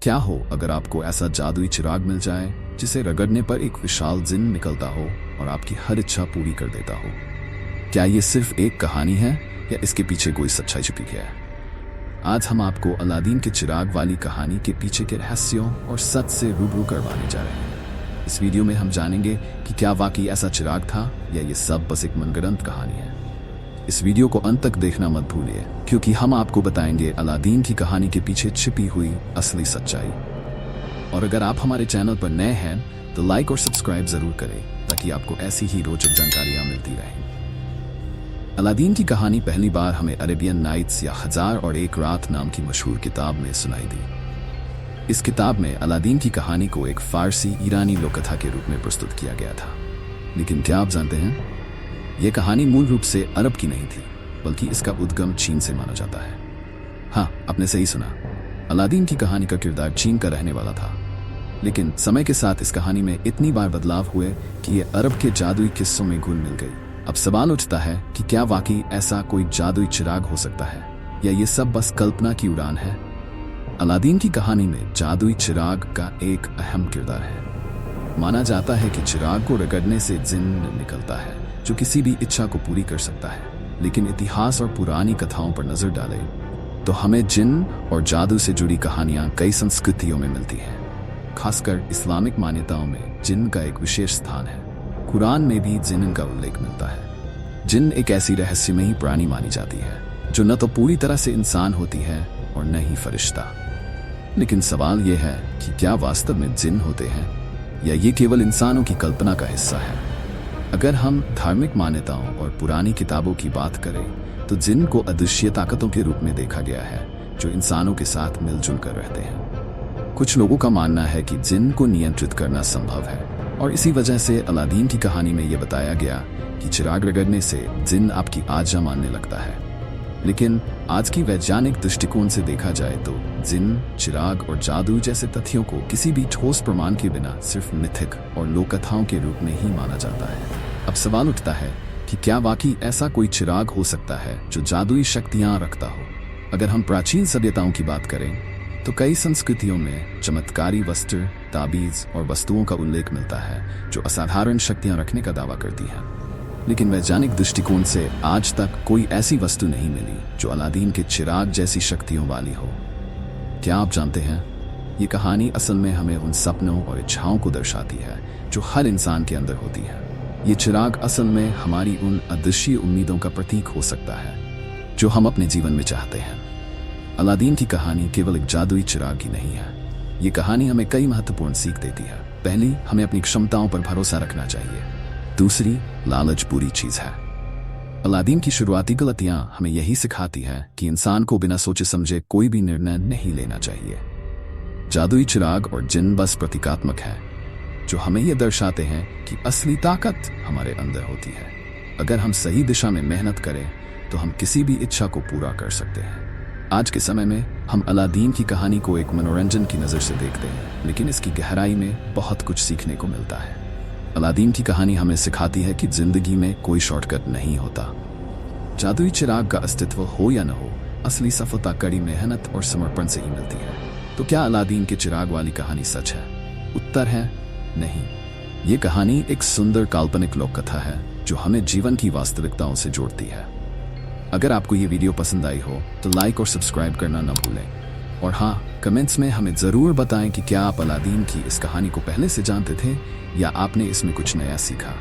क्या हो अगर आपको ऐसा जादुई चिराग मिल जाए जिसे रगड़ने पर एक विशाल जिन्न निकलता हो और आपकी हर इच्छा पूरी कर देता हो? क्या ये सिर्फ एक कहानी है या इसके पीछे कोई सच्चाई छुपी है? आज हम आपको अलादीन के चिराग वाली कहानी के पीछे के रहस्यों और सच से रूबरू करवाने जा रहे हैं। इस वीडियो में हम जानेंगे कि क्या वाकई ऐसा चिराग था या ये सब बस एक मनगढ़ंत कहानी है। इस वीडियो को अंत तक देखना मत भूलिए, क्योंकि हम आपको बताएंगे अलादीन की कहानी के पीछे छिपी हुई असली सच्चाई। और अगर आप हमारे चैनल पर नए हैं तो लाइक और सब्सक्राइब जरूर करें ताकि आपको ऐसी ही रोचक जानकारियां मिलती रहें। अलादीन की कहानी पहली बार हमें अरेबियन नाइट्स या 1001 रात नाम की मशहूर किताब में सुनाई दी। इस किताब में अलादीन की कहानी को एक फारसी ईरानी लोककथा के रूप में प्रस्तुत किया गया था। लेकिन क्या आप जानते हैं, यह कहानी मूल रूप से अरब की नहीं थी, बल्कि इसका उद्गम चीन से माना जाता है। हाँ, आपने सही सुना, अलादीन की कहानी का किरदार चीन का रहने वाला था। लेकिन समय के साथ इस कहानी में इतनी बार बदलाव हुए कि यह अरब के जादुई किस्सों में घुल मिल गई। अब सवाल उठता है कि क्या वाकई ऐसा कोई जादुई चिराग हो सकता है या ये सब बस कल्पना की उड़ान है? अलादीन की कहानी में जादुई चिराग का एक अहम किरदार है। माना जाता है कि चिराग को रगड़ने से जिन्न निकलता है जो किसी भी इच्छा को पूरी कर सकता है। लेकिन इतिहास और पुरानी कथाओं पर नजर डालें तो हमें जिन्न और जादू से जुड़ी कहानियां कई संस्कृतियों में मिलती हैं। खासकर इस्लामिक मान्यताओं में जिन्न का एक विशेष स्थान है। कुरान में भी जिन्न का उल्लेख मिलता है। जिन्न एक ऐसी रहस्यमयी प्राणी मानी जाती है जो न तो पूरी तरह से इंसान होती है और न ही फरिश्ता। लेकिन सवाल यह है कि क्या वास्तव में जिन्न होते हैं या ये केवल इंसानों की कल्पना का हिस्सा है? अगर हम धार्मिक मान्यताओं और पुरानी किताबों की बात करें तो जिन्न को अदृश्य ताकतों के रूप में देखा गया है जो इंसानों के साथ मिलजुल कर रहते हैं। कुछ लोगों का मानना है कि जिन्न को नियंत्रित करना संभव है और इसी वजह से अलादीन की कहानी में यह बताया गया कि चिराग रगड़ने से जिन्न आपकी आज्ञा मानने लगता है। लेकिन आज की वैज्ञानिक दृष्टिकोण से देखा जाए तो जिन्न, चिराग और जादू जैसे तथ्यों को किसी भी ठोस प्रमाण के बिना सिर्फ मिथिक और लोककथाओं के रूप में ही माना जाता है। अब सवाल उठता है कि क्या वाकई ऐसा कोई चिराग हो सकता है जो जादुई शक्तियां रखता हो? अगर हम प्राचीन सभ्यताओं की बात करें तो कई संस्कृतियों में चमत्कारी वस्त्र, ताबीज और वस्तुओं का उल्लेख मिलता है जो असाधारण शक्तियां रखने का दावा करती हैं। लेकिन वैज्ञानिक दृष्टिकोण से आज तक कोई ऐसी वस्तु नहीं मिली जो अलादीन के चिराग जैसी शक्तियों वाली हो। क्या आप जानते हैं, ये कहानी असल में हमें उन सपनों और इच्छाओं को दर्शाती है जो हर इंसान के अंदर होती है। ये चिराग असल में हमारी उन अदृश्य उम्मीदों का प्रतीक हो सकता है जो हम अपने जीवन में चाहते हैं। अलादीन की कहानी केवल एक जादुई चिराग ही नहीं है। ये कहानी हमें कई महत्वपूर्ण सीख देती है। पहली, हमें अपनी क्षमताओं पर भरोसा रखना चाहिए। दूसरी, लालच बुरी चीज है। अलादीन की शुरुआती गलतियां हमें यही सिखाती है कि इंसान को बिना सोचे समझे कोई भी निर्णय नहीं लेना चाहिए। जादुई चिराग और जिन्न बस प्रतीकात्मक है जो हमें यह दर्शाते हैं कि असली ताकत हमारे अंदर होती है। अगर हम सही दिशा में मेहनत करें तो हम किसी भी इच्छा को पूरा कर सकते हैं। आज के समय में हम अलादीन की कहानी को एक मनोरंजन की नज़र से देखते हैं, लेकिन इसकी गहराई में बहुत कुछ सीखने को मिलता है। अलादीन की कहानी हमें सिखाती है कि जिंदगी में कोई शॉर्टकट नहीं होता। जादुई चिराग का अस्तित्व हो या न हो, असली सफलता कड़ी मेहनत और समर्पण से ही मिलती है। तो क्या अलादीन के चिराग वाली कहानी सच है? उत्तर है नहीं। ये कहानी एक सुंदर काल्पनिक लोक कथा है जो हमें जीवन की वास्तविकताओं से जोड़ती है। अगर आपको ये वीडियो पसंद आई हो तो लाइक और सब्सक्राइब करना न भूलें। और हाँ, कमेंट्स में हमें ज़रूर बताएं कि क्या आप अलादीन की इस कहानी को पहले से जानते थे या आपने इसमें कुछ नया सीखा।